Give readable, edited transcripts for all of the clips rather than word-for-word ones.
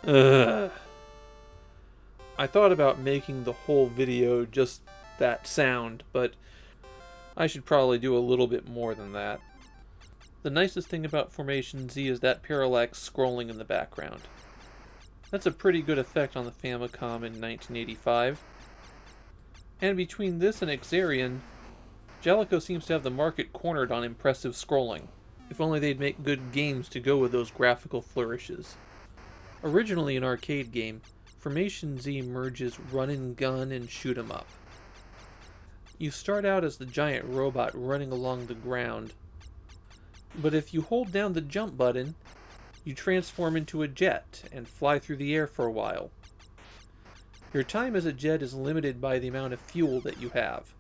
Ugh. I thought about making the whole video just that sound, but I should probably do a little bit more than that. The nicest thing about Formation Z is that parallax scrolling in the background. That's a pretty good effect on the Famicom in 1985. And between this and Xarian, Jaleco seems to have the market cornered on impressive scrolling. If only they'd make good games to go with those graphical flourishes. Originally an arcade game, Formation Z merges run and gun and shoot 'em up. You start out as the giant robot running along the ground, but if you hold down the jump button, you transform into a jet and fly through the air for a while. Your time as a jet is limited by the amount of fuel that you have.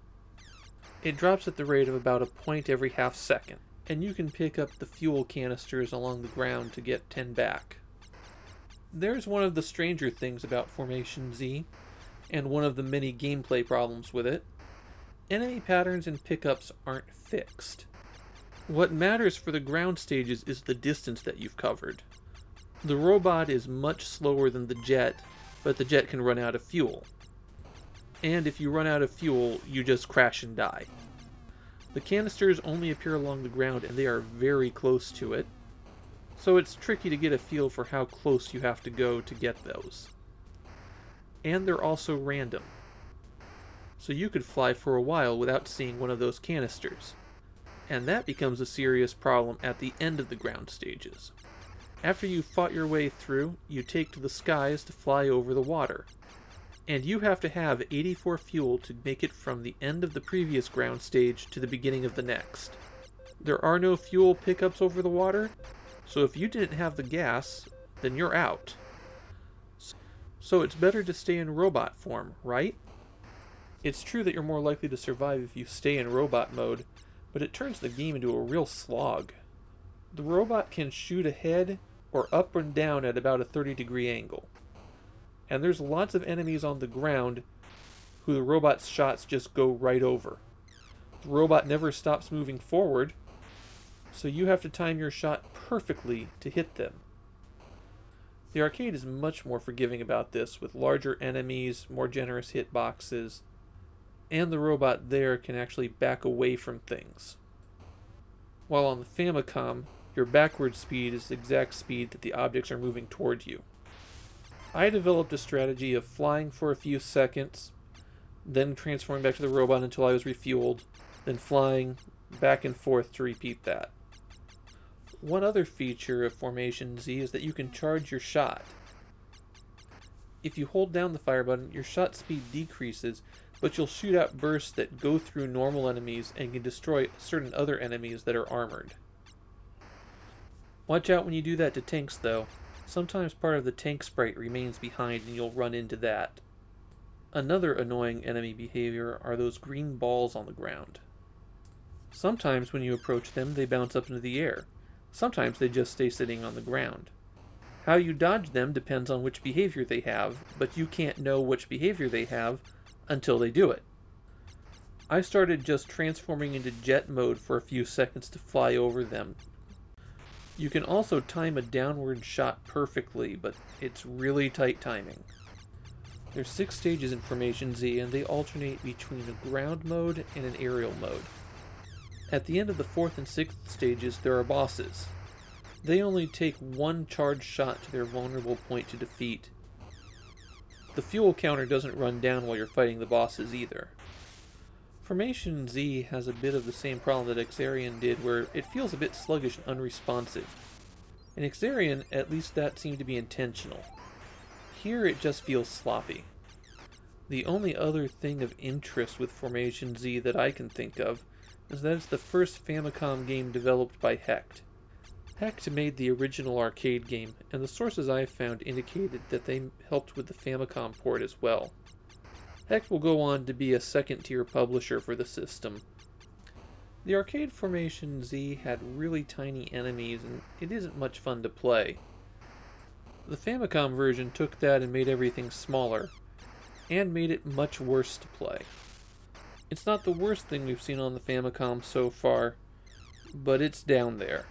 It drops at the rate of about a point every half second, and you can pick up the fuel canisters along the ground to get 10 back. There's one of the stranger things about Formation Z, and one of the many gameplay problems with it. Enemy patterns and pickups aren't fixed. What matters for the ground stages is the distance that you've covered. The robot is much slower than the jet, but the jet can run out of fuel. And if you run out of fuel, you just crash and die. The canisters only appear along the ground and they are very close to it, so it's tricky to get a feel for how close you have to go to get those. And they're also random. So you could fly for a while without seeing one of those canisters. And that becomes a serious problem at the end of the ground stages. After you've fought your way through, you take to the skies to fly over the water. And you have to have 84 fuel to make it from the end of the previous ground stage to the beginning of the next. There are no fuel pickups over the water, so if you didn't have the gas, then you're out. So it's better to stay in robot form, right? It's true that you're more likely to survive if you stay in robot mode, but it turns the game into a real slog. The robot can shoot ahead or up and down at about a 30-degree angle. And there's lots of enemies on the ground who the robot's shots just go right over. The robot never stops moving forward, so you have to time your shot perfectly to hit them. The arcade is much more forgiving about this, with larger enemies, more generous hitboxes, and the robot there can actually back away from things. While on the Famicom, your backward speed is the exact speed that the objects are moving toward you. I developed a strategy of flying for a few seconds, then transforming back to the robot until I was refueled, then flying back and forth to repeat that. One other feature of Formation Z is that you can charge your shot. If you hold down the fire button, your shot speed decreases, but you'll shoot out bursts that go through normal enemies and can destroy certain other enemies that are armored. Watch out when you do that to tanks though. Sometimes part of the tank sprite remains behind and you'll run into that. Another annoying enemy behavior are those green balls on the ground. Sometimes when you approach them, they bounce up into the air. Sometimes they just stay sitting on the ground. How you dodge them depends on which behavior they have, but you can't know which behavior they have until they do it. I started just transforming into jet mode for a few seconds to fly over them. You can also time a downward shot perfectly, but it's really tight timing. There's 6 stages in Formation Z, and they alternate between a ground mode and an aerial mode. At the end of the 4th and 6th stages, there are bosses. They only take 1 charged shot to their vulnerable point to defeat. The fuel counter doesn't run down while you're fighting the bosses either. Formation Z has a bit of the same problem that Xarian did, where it feels a bit sluggish and unresponsive. In Xarian, at least that seemed to be intentional. Here it just feels sloppy. The only other thing of interest with Formation Z that I can think of is that it's the first Famicom game developed by Hecht. Hecht made the original arcade game, and the sources I've found indicated that they helped with the Famicom port as well. Hecht will go on to be a second-tier publisher for the system. The arcade Formation Z had really tiny enemies, and it isn't much fun to play. The Famicom version took that and made everything smaller, and made it much worse to play. It's not the worst thing we've seen on the Famicom so far, but it's down there.